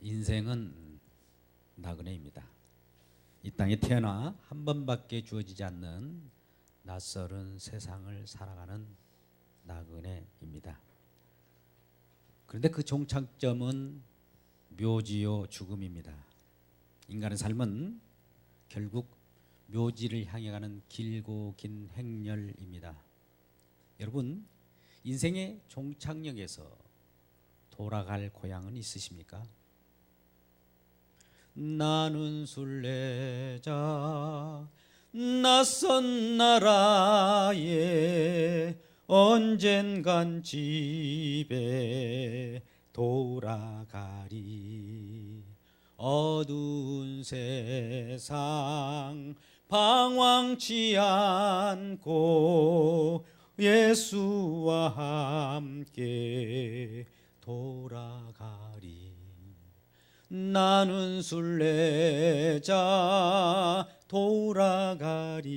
인생은 나그네입니다. 이 땅에 태어나 한 번밖에 주어지지 않는 낯설은 세상을 살아가는 나그네입니다. 그런데 그 종착점은 묘지요 죽음입니다. 인간의 삶은 결국 묘지를 향해 가는 길고 긴 행렬입니다. 여러분, 인생의 종착역에서 돌아갈 고향은 있으십니까? 나는 순례자 낯선 나라에 언젠간 집에 돌아가리. 어두운 세상 방황치 않고 예수와 함께 돌아가리. 나는 순례자 돌아가리.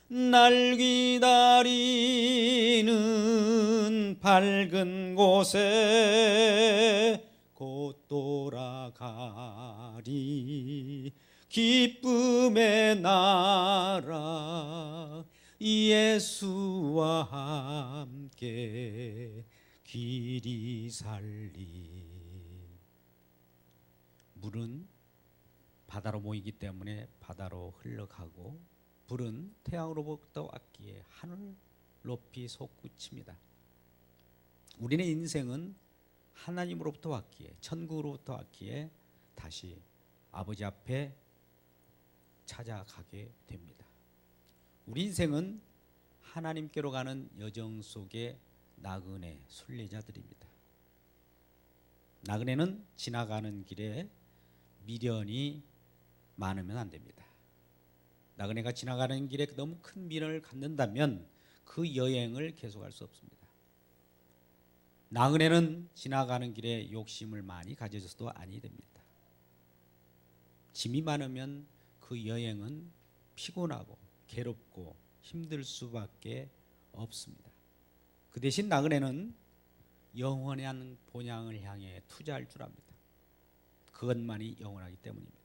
날 기다리는 밝은 곳에 곧 돌아가리. 기쁨의 나라 예수와 함께 길이 살리. 물은 바다로 모이기 때문에 바다로 흘러가고, 불은 태양으로부터 왔기에 하늘 높이 솟구칩니다. 우리의 인생은 하나님으로부터 왔기에, 천국으로부터 왔기에 다시 아버지 앞에 찾아가게 됩니다. 우리 인생은 하나님께로 가는 여정 속의 나그네 순례자들입니다. 나그네는 지나가는 길에 미련이 많으면 안 됩니다. 나그네가 지나가는 길에 너무 큰 미련을 갖는다면 그 여행을 계속할 수 없습니다. 나그네는 지나가는 길에 욕심을 많이 가져서도 아니 됩니다. 짐이 많으면 그 여행은 피곤하고 괴롭고 힘들 수밖에 없습니다. 그 대신 나그네는 영원한 본향을 향해 투자할 줄 압니다. 그것만이 영원하기 때문입니다.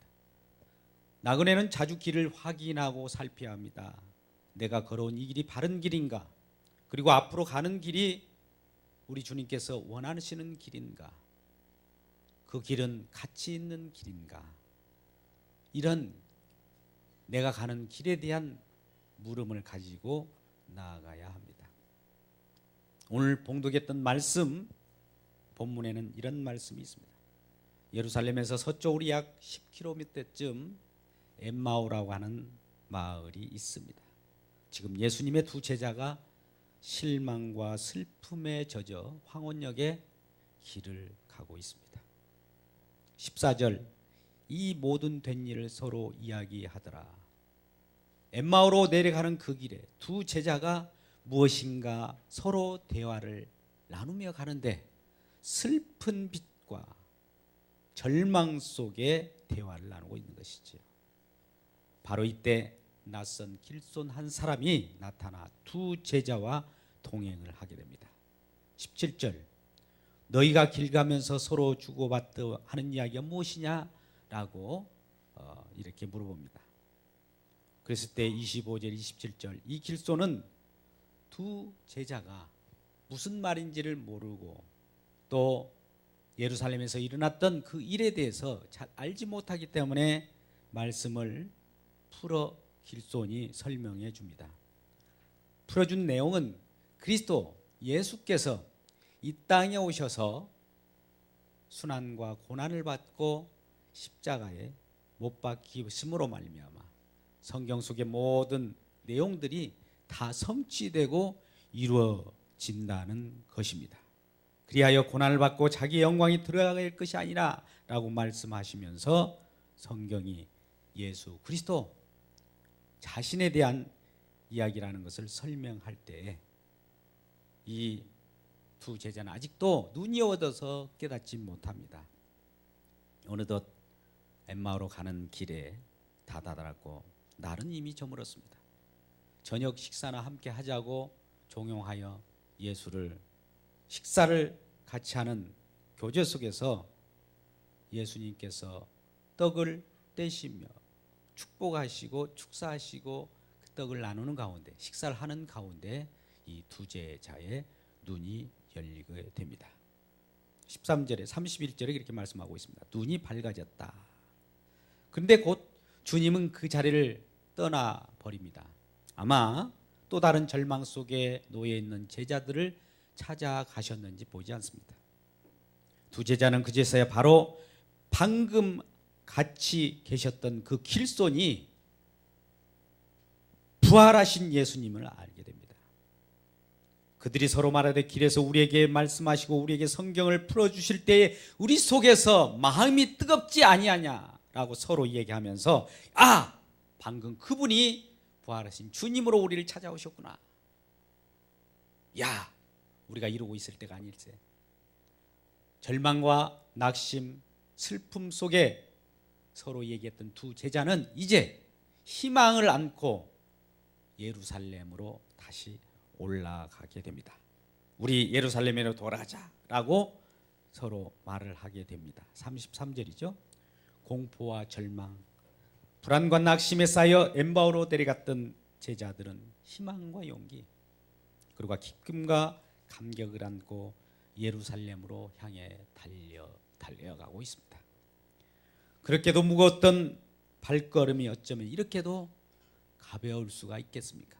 나그네는 자주 길을 확인하고 살펴야 합니다. 내가 걸어온 이 길이 바른 길인가? 그리고 앞으로 가는 길이 우리 주님께서 원하시는 길인가? 그 길은 가치 있는 길인가? 이런 내가 가는 길에 대한 물음을 가지고 나아가야 합니다. 오늘 봉독했던 말씀 본문에는 이런 말씀이 있습니다. 예루살렘에서 서쪽으로 약 10km쯤 엠마오라고 하는 마을이 있습니다. 지금 예수님의 두 제자가 실망과 슬픔에 젖어 황혼역의 길을 가고 있습니다. 14절, 이 모든 된 일을 서로 이야기하더라. 엠마오로 내려가는 그 길에 두 제자가 무엇인가 서로 대화를 나누며 가는데 슬픈 빛과 절망 속에 대화를 나누고 있는 것이지요. 바로 이때 낯선 길손 한 사람이 나타나 두 제자와 동행을 하게 됩니다. 17절, 너희가 길 가면서 서로 주고받듯 하는 이야기가 무엇이냐? 라고 이렇게 물어봅니다. 그랬을 때 25절, 27절, 이 길손은 두 제자가 무슨 말인지를 모르고 또 예루살렘에서 일어났던 그 일에 대해서 잘 알지 못하기 때문에 말씀을 풀어 길손이 설명해 줍니다. 풀어준 내용은 그리스도 예수께서 이 땅에 오셔서 순환과 고난을 받고 십자가에 못 박히심으로 말미암아 성경 속의 모든 내용들이 다 성취되고 이루어진다는 것입니다. 그리하여 고난을 받고 자기의 영광이 들어갈 것이 아니라 라고 말씀하시면서 성경이 예수 그리스도 자신에 대한 이야기라는 것을 설명할 때 이 두 제자는 아직도 눈이 어두워서 깨닫지 못합니다. 어느덧 엠마오로 가는 길에 다다랐고 날은 이미 저물었습니다. 저녁 식사나 함께 하자고 종용하여 예수를 식사를 같이 하는 교제 속에서 예수님께서 떡을 떼시며 축복하시고 축사하시고 그 떡을 나누는 가운데, 식사를 하는 가운데 이 두 제자의 눈이 열리게 됩니다. 13절에 31절에 그렇게 말씀하고 있습니다. 눈이 밝아졌다. 그런데 곧 주님은 그 자리를 떠나버립니다. 아마 또 다른 절망 속에 놓여 있는 제자들을 찾아가셨는지 보지 않습니다. 두 제자는 그제서야 바로 방금 같이 계셨던 그 길손이 부활하신 예수님을 알게 됩니다. 그들이 서로 말하되 길에서 우리에게 말씀하시고 우리에게 성경을 풀어주실 때에 우리 속에서 마음이 뜨겁지 아니하냐라고 서로 얘기하면서, 아, 방금 그분이 부활하신 주님으로 우리를 찾아오셨구나. 야, 우리가 이러고 있을 때가 아닐세. 절망과 낙심, 슬픔 속에 서로 얘기했던 두 제자는 이제 희망을 안고 예루살렘으로 다시 올라가게 됩니다. 우리 예루살렘으로 돌아가자라고 서로 말을 하게 됩니다. 33절이죠. 공포와 절망, 불안과 낙심에 쌓여 엠마오로 데려갔던 제자들은 희망과 용기, 그리고 기쁨과 감격을 안고 예루살렘으로 향해 달려가고 있습니다. 그렇게도 무거웠던 발걸음이 어쩌면 이렇게도 가벼울 수가 있겠습니까?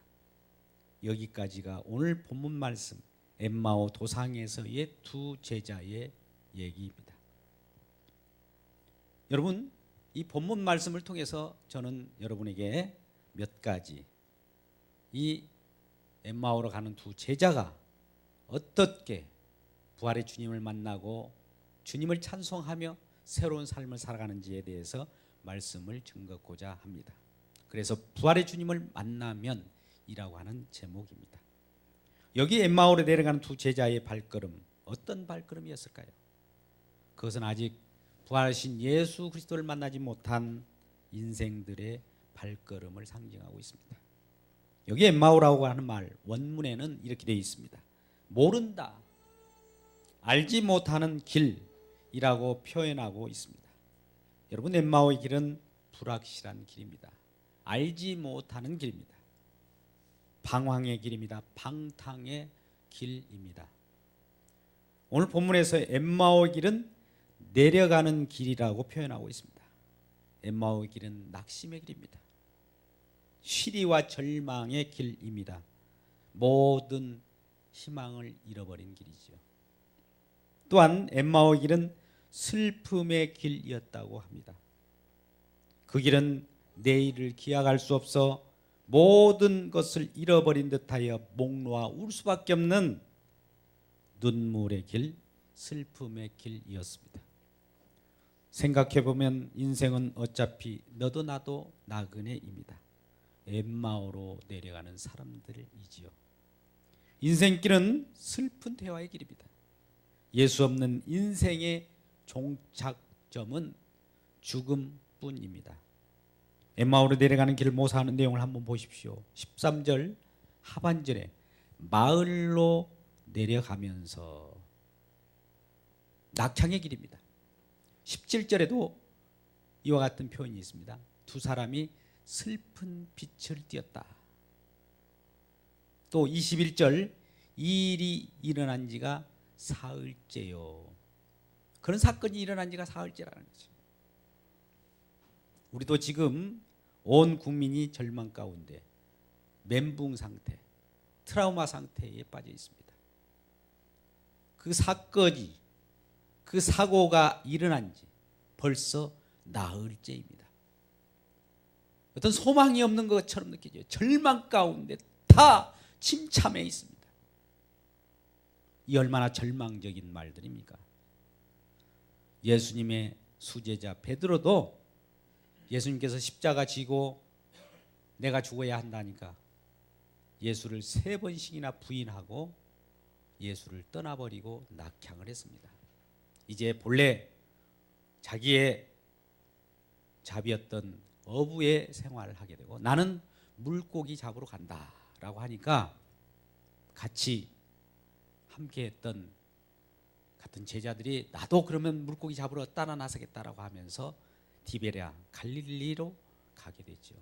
여기까지가 오늘 본문 말씀 엠마오 도상에서의 두 제자의 얘기입니다. 여러분, 이 본문 말씀을 통해서 저는 여러분에게 몇 가지, 이 엠마오로 가는 두 제자가 어떻게 부활의 주님을 만나고 주님을 찬송하며 새로운 삶을 살아가는지에 대해서 말씀을 증거하고자 합니다. 그래서 부활의 주님을 만나면 이라고 하는 제목입니다. 여기 엠마오로 내려가는 두 제자의 발걸음, 어떤 발걸음이었을까요? 그것은 아직 부활하신 예수 그리스도를 만나지 못한 인생들의 발걸음을 상징하고 있습니다. 여기 엠마오라고 하는 말 원문에는 이렇게 되어 있습니다. 모른다, 알지 못하는 길이라고 표현하고 있습니다. 여러분, 엠마오의 길은 불확실한 길입니다. 알지 못하는 길입니다. 방황의 길입니다. 방탕의 길입니다. 오늘 본문에서 엠마오의 길은 내려가는 길이라고 표현하고 있습니다. 엠마오의 길은 낙심의 길입니다. 시리와 절망의 길입니다. 모든 희망을 잃어버린 길이죠. 또한 엠마오의 길은 슬픔의 길이었다고 합니다. 그 길은 내일을 기약할 수 없어 모든 것을 잃어버린 듯하여 목 놓아 울 수밖에 없는 눈물의 길, 슬픔의 길이었습니다. 생각해보면 인생은 어차피 너도 나도 나그네입니다. 엠마오로 내려가는 사람들이지요. 인생길은 슬픈 대화의 길입니다. 예수 없는 인생의 종착점은 죽음뿐입니다. 엠마오로 내려가는 길을 모사하는 내용을 한번 보십시오. 13절 하반절에 마을로 내려가면서 낙창의 길입니다. 17절에도 이와 같은 표현이 있습니다. 두 사람이 슬픈 빛을 띠었다. 또 21절 이 일이 일어난 지가 사흘째요. 그런 사건이 일어난 지가 사흘째라는 거죠. 우리도 지금 온 국민이 절망 가운데 멘붕 상태, 트라우마 상태에 빠져 있습니다. 그 사건이, 그 사고가 일어난 지 벌써 나흘째입니다. 어떤 소망이 없는 것처럼 느껴져요. 절망 가운데 다 침참해 있습니다. 이 얼마나 절망적인 말들입니까? 예수님의 수제자 베드로도 예수님께서 십자가 지고 내가 죽어야 한다니까 예수를 3번씩이나 부인하고 예수를 떠나버리고 낙향을 했습니다. 이제 본래 자기의 잡이었던 어부의 생활을 하게 되고 나는 물고기 잡으러 간다라고 하니까 같이 함께했던 같은 제자들이 나도 그러면 물고기 잡으러 따라 나서겠다라고 하면서 디베랴 갈릴리로 가게 되죠.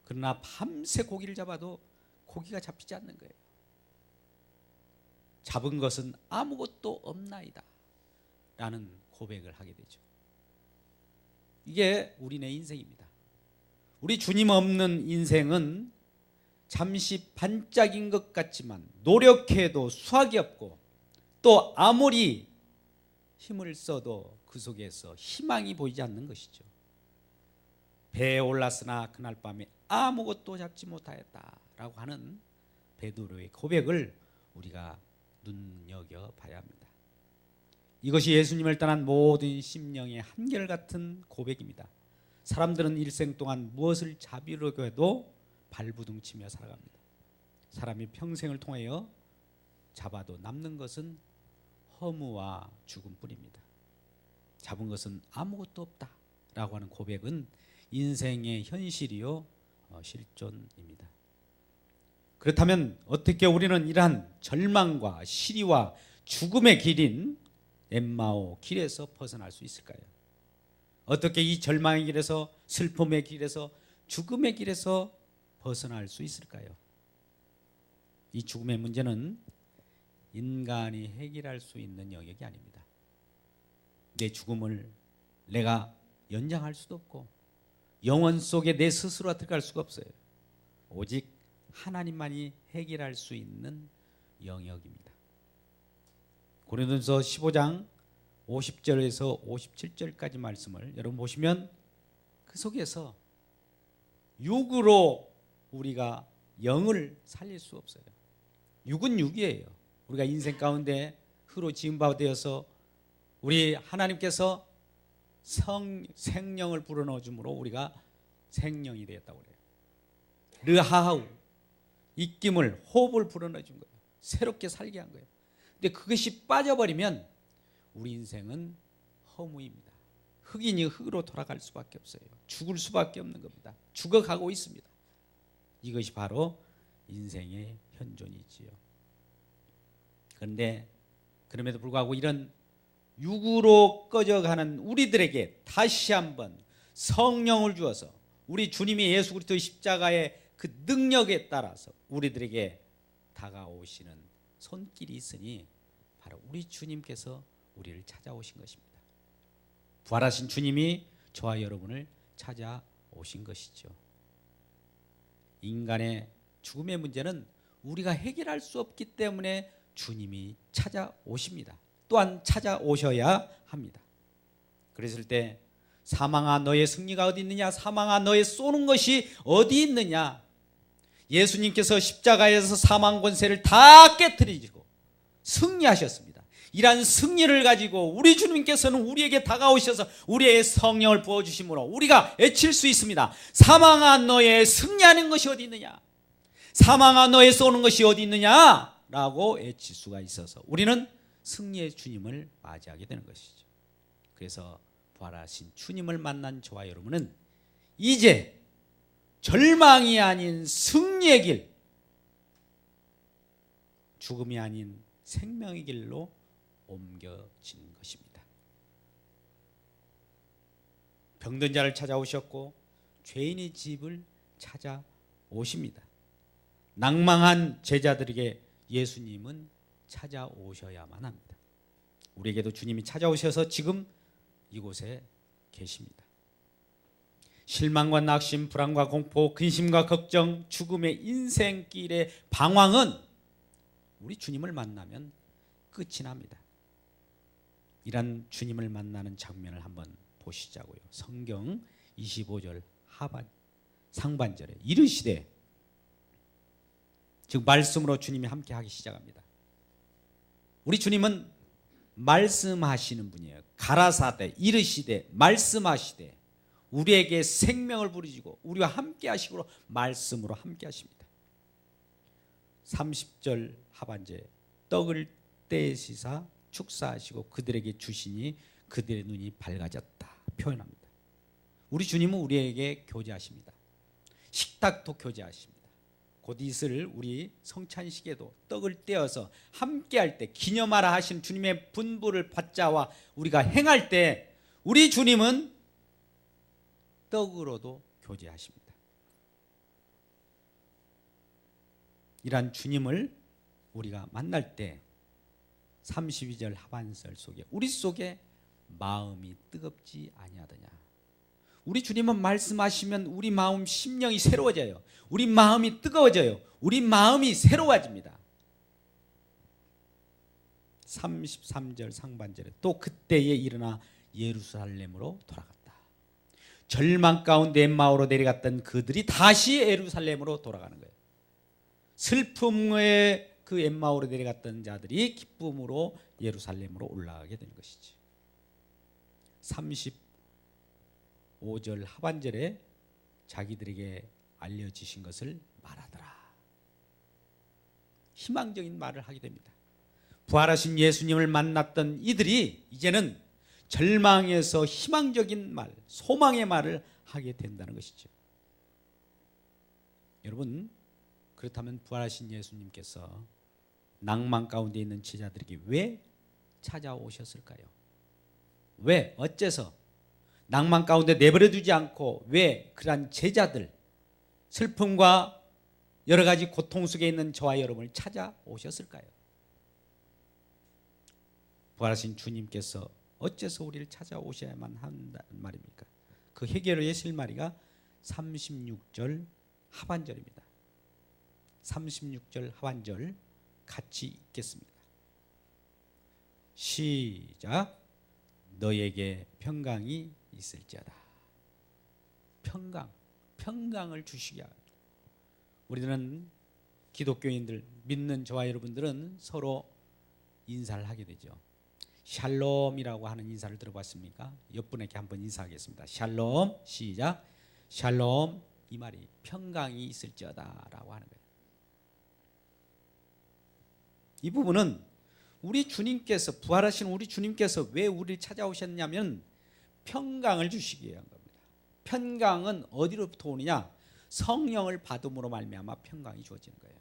그러나 밤새 고기를 잡아도 고기가 잡히지 않는 거예요. 잡은 것은 아무것도 없나이다 라는 고백을 하게 되죠. 이게 우리네 인생입니다. 우리 주님 없는 인생은 잠시 반짝인 것 같지만 노력해도 수확이 없고 또 아무리 힘을 써도 그 속에서 희망이 보이지 않는 것이죠. 배에 올랐으나 그날 밤에 아무것도 잡지 못하였다라고 하는 베드로의 고백을 우리가 눈여겨봐야 합니다. 이것이 예수님을 떠난 모든 심령의 한결같은 고백입니다. 사람들은 일생 동안 무엇을 잡으려고 해도 발부둥치며 살아갑니다. 사람이 평생을 통하여 잡아도 남는 것은 허무와 죽음뿐입니다. 잡은 것은 아무것도 없다라고 하는 고백은 인생의 현실이요 실존입니다. 그렇다면 어떻게 우리는 이러한 절망과 시리와 죽음의 길인 엠마오 길에서 벗어날 수 있을까요? 어떻게 이 절망의 길에서, 슬픔의 길에서, 죽음의 길에서 벗어날 수 있을까요? 이 죽음의 문제는 인간이 해결할 수 있는 영역이 아닙니다. 내 죽음을 내가 연장할 수도 없고 영원 속에 내 스스로가 들어갈 수가 없어요. 오직 하나님만이 해결할 수 있는 영역입니다. 고린도전서 15장 50절에서 57절까지 말씀을 여러분 보시면 그 속에서 육으로 우리가 영을 살릴 수 없어요. 육은 육이에요. 우리가 인생 가운데 흙으로 지은 바 되어서 우리 하나님께서 생명을 불어넣어 줌으로 우리가 생명이 되었다고 그래요. 르하우 입김을 호흡을 불어넣어 준 거예요. 새롭게 살게 한 거예요. 근데 그것이 빠져버리면 우리 인생은 허무입니다. 흙이니 흙으로 돌아갈 수밖에 없어요. 죽을 수밖에 없는 겁니다. 죽어가고 있습니다. 이것이 바로 인생의 현존이지요. 그런데 그럼에도 불구하고 이런 육으로 꺼져가는 우리들에게 다시 한번 성령을 주어서 우리 주님이 예수 그리스도의 십자가의 그 능력에 따라서 우리들에게 다가오시는 손길이 있으니 바로 우리 주님께서 우리를 찾아오신 것입니다. 부활하신 주님이 저와 여러분을 찾아오신 것이죠. 인간의 죽음의 문제는 우리가 해결할 수 없기 때문에 주님이 찾아오십니다. 또한 찾아오셔야 합니다. 그랬을 때 사망아 너의 승리가 어디 있느냐, 사망아 너의 쏘는 것이 어디 있느냐. 예수님께서 십자가에서 사망 권세를 다 깨뜨리시고 승리하셨습니다. 이러한 승리를 가지고 우리 주님께서는 우리에게 다가오셔서 우리의 성령을 부어주심으로 우리가 외칠 수 있습니다. 사망아 너의 승리하는 것이 어디 있느냐, 사망아 너의 쏘는 것이 어디 있느냐 라고 외칠 수가 있어서 우리는 승리의 주님을 맞이하게 되는 것이죠. 그래서 부활하신 주님을 만난 저와 여러분은 이제 절망이 아닌 승리의 길, 죽음이 아닌 생명의 길로 옮겨진 것입니다. 병든 자를 찾아오셨고 죄인의 집을 찾아오십니다. 낭망한 제자들에게 예수님은 찾아오셔야만 합니다. 우리에게도 주님이 찾아오셔서 지금 이곳에 계십니다. 실망과 낙심, 불안과 공포, 근심과 걱정, 죽음의 인생길의 방황은 우리 주님을 만나면 끝이 납니다. 이런 주님을 만나는 장면을 한번 보시자고요. 성경 25절 상반절에 이르시되, 즉 말씀으로 주님이 함께 하기 시작합니다. 우리 주님은 말씀하시는 분이에요. 가라사대, 이르시되, 말씀하시되 우리에게 생명을 부르시고 우리와 함께 하시고 말씀으로 함께 하십니다. 30절 하반절에 떡을 떼시사 축사하시고 그들에게 주시니 그들의 눈이 밝아졌다 표현합니다. 우리 주님은 우리에게 교제하십니다. 식탁도 교제하십니다. 곧 있을 우리 성찬식에도 떡을 떼어서 함께할 때 기념하라 하신 주님의 분부를 받자와 우리가 행할 때 우리 주님은 떡으로도 교제하십니다. 이러한 주님을 우리가 만날 때 32절 하반절 속에 우리 속에 마음이 뜨겁지 아니하더냐. 우리 주님은 말씀하시면 우리 마음 심령이 새로워져요. 우리 마음이 뜨거워져요. 우리 마음이 새로워집니다. 33절 상반절에 또 그때에 일어나 예루살렘으로 돌아갔다. 절망 가운데 엠마오로 내려갔던 그들이 다시 예루살렘으로 돌아가는 거예요. 슬픔의 그 엠마오로 내려갔던 자들이 기쁨으로 예루살렘으로 올라가게 되는 것이지. 35절 하반절에 자기들에게 알려지신 것을 말하더라. 희망적인 말을 하게 됩니다. 부활하신 예수님을 만났던 이들이 이제는 절망에서 희망적인 말, 소망의 말을 하게 된다는 것이죠. 여러분, 그렇다면 부활하신 예수님께서 낭만 가운데 있는 제자들에게 왜 찾아오셨을까요? 왜? 어째서? 낭만 가운데 내버려두지 않고 왜 그러한 제자들, 슬픔과 여러 가지 고통 속에 있는 저와 여러분을 찾아오셨을까요? 부활하신 주님께서 어째서 우리를 찾아오셔야만 한다는 말입니까? 그 해결의 실마리가 36절 하반절입니다. 36절 하반절 같이 읽겠습니다. 시작. 너에게 평강이 있을지어다. 평강을 주시기 합니다. 우리들은 기독교인들, 믿는 저와 여러분들은 서로 인사를 하게 되죠. 샬롬이라고 하는 인사를 들어봤습니까? 옆분에게 한번 인사하겠습니다. 샬롬. 시작. 샬롬. 이 말이 평강이 있을지어다 라고 하는 거예요. 이 부분은 우리 주님께서, 부활하신 우리 주님께서 왜 우리를 찾아오셨냐면 평강을 주시기 위한 겁니다. 평강은 어디로부터 오느냐? 성령을 받음으로 말미암아 평강이 주어지는 거예요.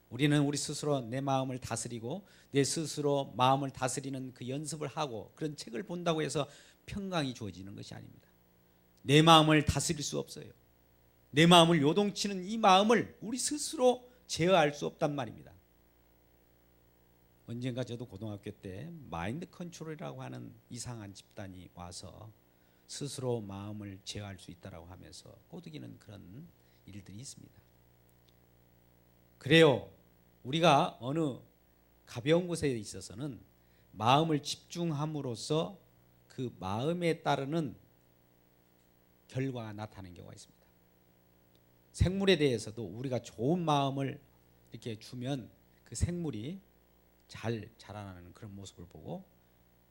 우리는 우리 스스로 내 마음을 다스리고 내 스스로 마음을 다스리는 그 연습을 하고 그런 책을 본다고 해서 평강이 주어지는 것이 아닙니다. 내 마음을 다스릴 수 없어요. 내 마음을 요동치는 이 마음을 우리 스스로 제어할 수 없단 말입니다. 언젠가 저도 고등학교 때 마인드 컨트롤이라고 하는 이상한 집단이 와서 스스로 마음을 제어할 수 있다고 하면서 꼬드기는 그런 일들이 있습니다. 그래요. 우리가 어느 가벼운 곳에 있어서는 마음을 집중함으로써 그 마음에 따르는 결과가 나타나는 경우가 있습니다. 생물에 대해서도 우리가 좋은 마음을 이렇게 주면 그 생물이 잘 자라나는 그런 모습을 보고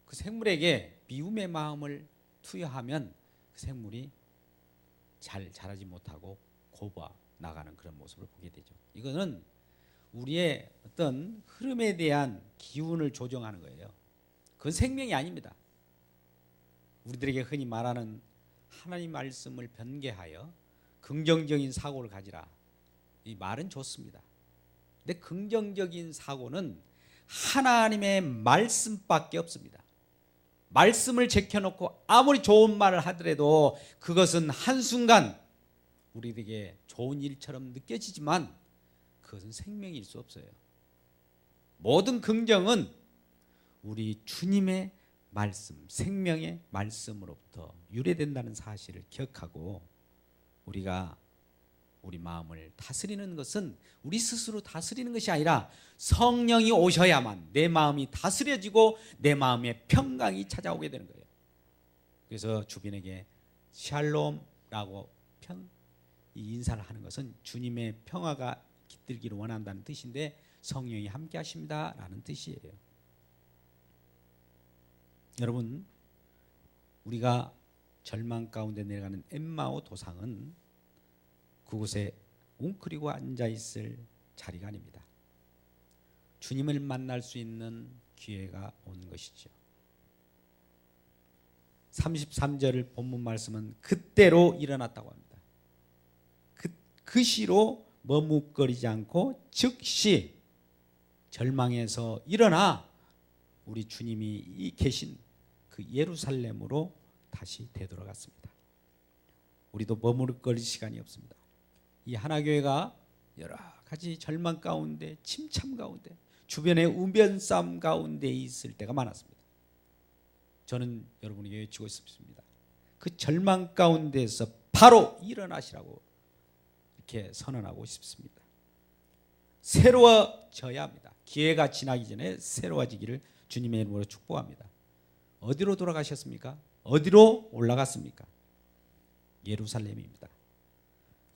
그 생물에게 미움의 마음을 투여하면 그 생물이 잘 자라지 못하고 곱아 나가는 그런 모습을 보게 되죠. 이거는 우리의 어떤 흐름에 대한 기운을 조정하는 거예요. 그건 생명이 아닙니다. 우리들에게 흔히 말하는 하나님 말씀을 변개하여 긍정적인 사고를 가지라. 이 말은 좋습니다. 근데 긍정적인 사고는 하나님의 말씀밖에 없습니다. 말씀을 제껴놓고 아무리 좋은 말을 하더라도 그것은 한순간 우리에게 좋은 일처럼 느껴지지만 그것은 생명일 수 없어요. 모든 긍정은 우리 주님의 말씀, 생명의 말씀으로부터 유래된다는 사실을 기억하고 우리가 우리 마음을 다스리는 것은 우리 스스로 다스리는 것이 아니라 성령이 오셔야만 내 마음이 다스려지고 내 마음에 평강이 찾아오게 되는 거예요. 그래서 주변에게 샬롬라고 이 인사를 하는 것은 주님의 평화가 깃들기를 원한다는 뜻인데 성령이 함께 하십니다 라는 뜻이에요. 여러분, 우리가 절망 가운데 내려가는 엠마오 도상은 그곳에 웅크리고 앉아있을 자리가 아닙니다. 주님을 만날 수 있는 기회가 온 것이죠. 33절 본문 말씀은 그때로 일어났다고 합니다. 그 시로 머뭇거리지 않고 즉시 절망에서 일어나 우리 주님이 계신 그 예루살렘으로 다시 되돌아갔습니다. 우리도 머뭇거릴 시간이 없습니다. 이 하나교회가 여러 가지 절망 가운데, 침참 가운데, 주변의 우변싸움 가운데 있을 때가 많았습니다. 저는 여러분에게 외치고 싶습니다. 그 절망 가운데서 바로 일어나시라고 이렇게 선언하고 싶습니다. 새로워져야 합니다. 기회가 지나기 전에 새로워지기를 주님의 이름으로 축복합니다. 어디로 돌아가셨습니까? 어디로 올라갔습니까? 예루살렘입니다.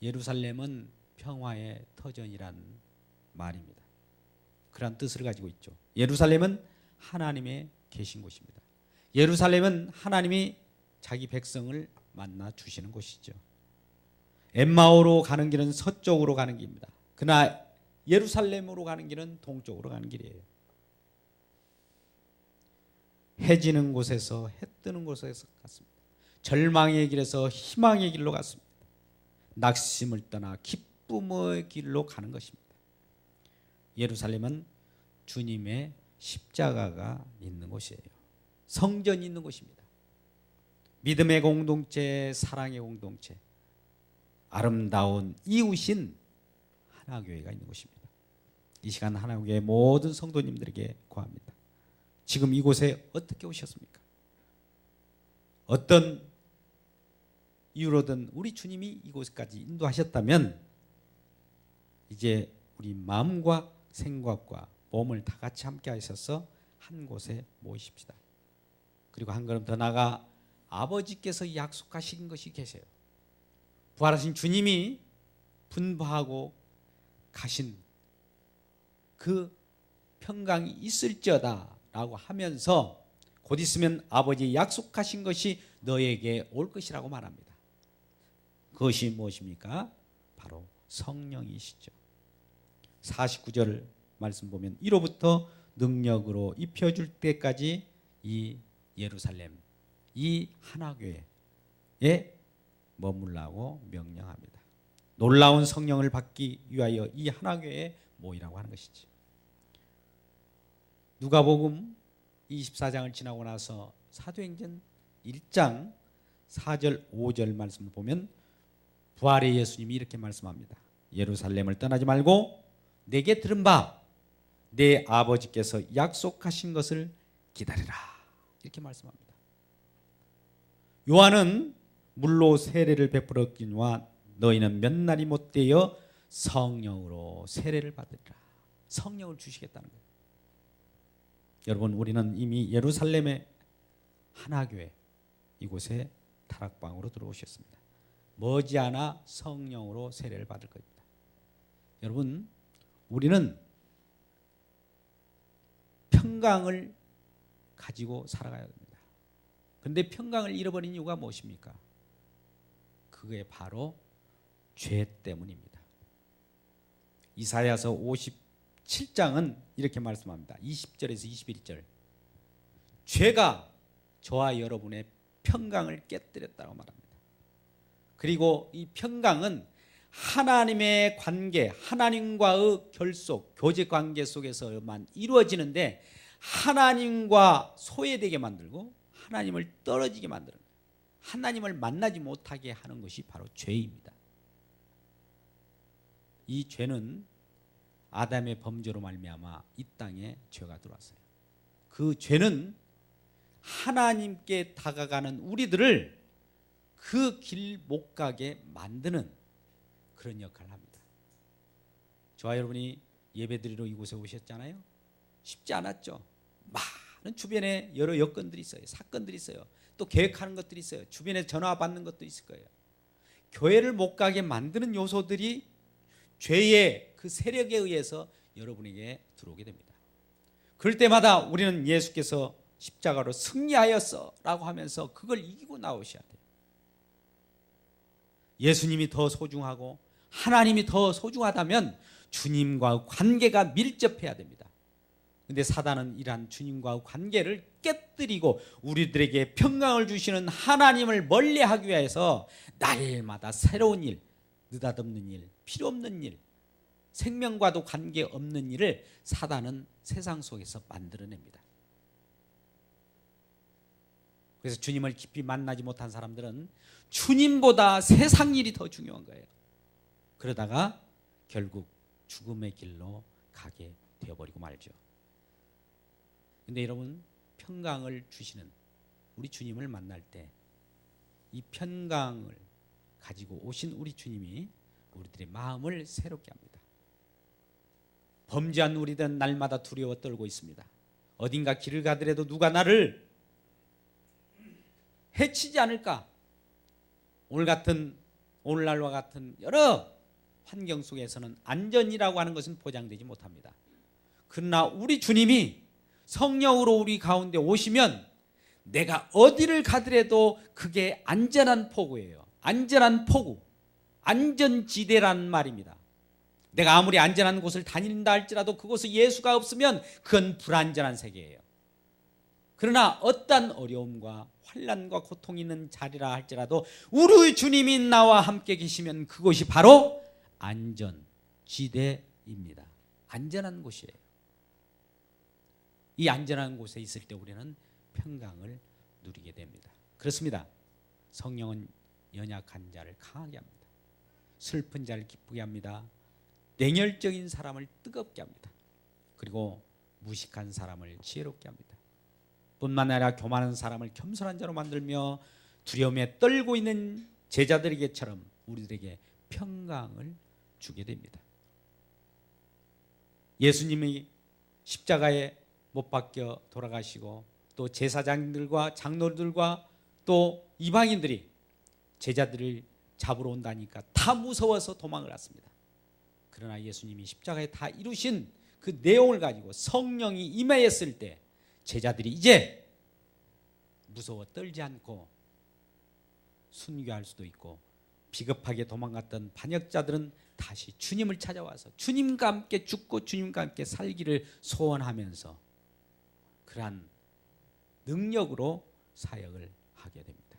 예루살렘은 평화의 터전이란 말입니다. 그런 뜻을 가지고 있죠. 예루살렘은 하나님의 계신 곳입니다. 예루살렘은 하나님이 자기 백성을 만나 주시는 곳이죠. 엠마오로 가는 길은 서쪽으로 가는 길입니다. 그러나 예루살렘으로 가는 길은 동쪽으로 가는 길이에요. 해 지는 곳에서 해 뜨는 곳에서 갔습니다. 절망의 길에서 희망의 길로 갔습니다. 낙심을 떠나 기쁨의 길로 가는 것입니다. 예루살렘은 주님의 십자가가 있는 곳이에요. 성전이 있는 곳입니다. 믿음의 공동체, 사랑의 공동체, 아름다운 이웃인 하나교회가 있는 곳입니다. 이 시간 하나교회 모든 성도님들에게 구합니다. 지금 이곳에 어떻게 오셨습니까? 어떤 이유로든 우리 주님이 이곳까지 인도하셨다면 이제 우리 마음과 생각과 몸을 다 같이 함께 하셔서 한 곳에 모이십시다. 그리고 한 걸음 더 나아가 아버지께서 약속하신 것이 계세요. 부활하신 주님이 분부하고 가신 그 평강이 있을지어다 라고 하면서 곧 있으면 아버지 약속하신 것이 너에게 올 것이라고 말합니다. 그것이 무엇입니까? 바로 성령이시죠. 49절 말씀 보면 이로부터 능력으로 입혀줄 때까지 이 예루살렘, 이 하나교회에 머물라고 명령합니다. 놀라운 성령을 받기 위하여 이 하나교회에 모이라고 하는 것이지. 누가복음 24장을 지나고 나서 사도행전 1장 4절 5절 말씀을 보면 부활의 예수님이 이렇게 말씀합니다. 예루살렘을 떠나지 말고 내게 들은 바 내 아버지께서 약속하신 것을 기다리라 이렇게 말씀합니다. 요한은 물로 세례를 베풀었기와 너희는 몇 날이 못되어 성령으로 세례를 받으리라. 성령을 주시겠다는 거예요. 여러분, 우리는 이미 예루살렘의 하나교회 이곳에 다락방으로 들어오셨습니다. 머지않아 성령으로 세례를 받을 겁니다. 여러분, 우리는 평강을 가지고 살아가야 됩니다. 그런데 평강을 잃어버린 이유가 무엇입니까? 그게 바로 죄 때문입니다. 이사야서 57장은 이렇게 말씀합니다. 20절에서 21절. 죄가 저와 여러분의 평강을 깨뜨렸다고 말합니다. 그리고 이 평강은 하나님의 관계, 하나님과의 결속, 교제 관계 속에서만 이루어지는데 하나님과 소외되게 만들고 하나님을 떨어지게 만드는 거예요. 하나님을 만나지 못하게 하는 것이 바로 죄입니다. 이 죄는 아담의 범죄로 말미암아 이 땅에 죄가 들어왔어요. 그 죄는 하나님께 다가가는 우리들을 그 길 못 가게 만드는 그런 역할을 합니다. 저와 여러분이 예배드리러 이곳에 오셨잖아요. 쉽지 않았죠. 많은 주변에 여러 여건들이 있어요. 사건들이 있어요. 또 계획하는 것들이 있어요. 주변에 전화 받는 것도 있을 거예요. 교회를 못 가게 만드는 요소들이 죄의 그 세력에 의해서 여러분에게 들어오게 됩니다. 그럴 때마다 우리는 예수께서 십자가로 승리하였어 라고 하면서 그걸 이기고 나오셔야 돼요. 예수님이 더 소중하고 하나님이 더 소중하다면 주님과 관계가 밀접해야 됩니다. 그런데 사단은 이러한 주님과 관계를 깨뜨리고 우리들에게 평강을 주시는 하나님을 멀리하기 위해서 날마다 새로운 일, 느닷없는 일, 필요 없는 일, 생명과도 관계없는 일을 사단은 세상 속에서 만들어냅니다. 그래서 주님을 깊이 만나지 못한 사람들은 주님보다 세상 일이 더 중요한 거예요. 그러다가 결국 죽음의 길로 가게 되어버리고 말죠. 근데 여러분, 평강을 주시는 우리 주님을 만날 때 이 평강을 가지고 오신 우리 주님이 우리들의 마음을 새롭게 합니다. 범죄한 우리들은 날마다 두려워 떨고 있습니다. 어딘가 길을 가더라도 누가 나를 해치지 않을까? 오늘날과 같은 여러 환경 속에서는 안전이라고 하는 것은 보장되지 못합니다. 그러나 우리 주님이 성령으로 우리 가운데 오시면 내가 어디를 가더라도 그게 안전한 포구예요. 안전한 포구, 안전지대라는 말입니다. 내가 아무리 안전한 곳을 다닌다 할지라도 그곳에 예수가 없으면 그건 불안전한 세계예요. 그러나 어떤 어려움과 환난과 고통이 있는 자리라 할지라도 우리 주님이 나와 함께 계시면 그곳이 바로 안전지대입니다. 안전한 곳이에요. 이 안전한 곳에 있을 때 우리는 평강을 누리게 됩니다. 그렇습니다. 성령은 연약한 자를 강하게 합니다. 슬픈 자를 기쁘게 합니다. 냉혈적인 사람을 뜨겁게 합니다. 그리고 무식한 사람을 지혜롭게 합니다. 뿐만 아니라 교만한 사람을 겸손한 자로 만들며 두려움에 떨고 있는 제자들에게처럼 우리들에게 평강을 주게 됩니다. 예수님이 십자가에 못 박혀 돌아가시고 또 제사장들과 장로들과 또 이방인들이 제자들을 잡으러 온다니까 다 무서워서 도망을 갔습니다. 그러나 예수님이 십자가에 다 이루신 그 내용을 가지고 성령이 임하였을 때 제자들이 이제 무서워 떨지 않고 순교할 수도 있고, 비겁하게 도망갔던 반역자들은 다시 주님을 찾아와서 주님과 함께 죽고 주님과 함께 살기를 소원하면서 그러한 능력으로 사역을 하게 됩니다.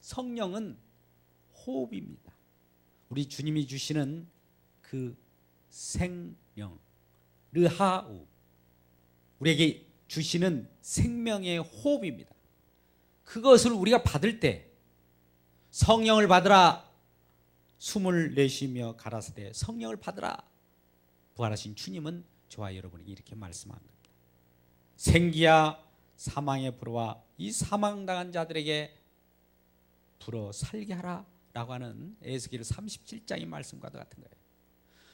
성령은 호흡입니다. 우리 주님이 주시는 그 생명, 르하우, 우리에게 주시는 생명의 호흡입니다. 그것을 우리가 받을 때 성령을 받으라, 숨을 내쉬며 가라사대 성령을 받으라. 부활하신 주님은 저와 여러분에게 이렇게 말씀합니다. 생기야 사망에 불어와 이 사망당한 자들에게 불어 살게 하라 라고 하는 에스겔 37장의 말씀과 같은 거예요.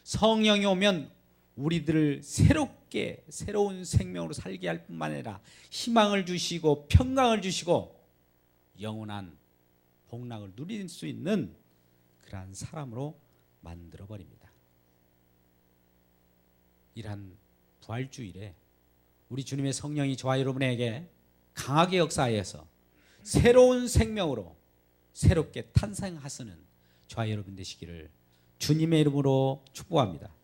성령이 오면 우리들을 새롭게 새로운 생명으로 살게 할 뿐만 아니라 희망을 주시고 평강을 주시고 영원한 복락을 누릴 수 있는 그러한 사람으로 만들어버립니다. 이러한 부활주일에 우리 주님의 성령이 저와 여러분에게 강하게 역사하여서 새로운 생명으로 새롭게 탄생하시는 저와 여러분 되시기를 주님의 이름으로 축복합니다.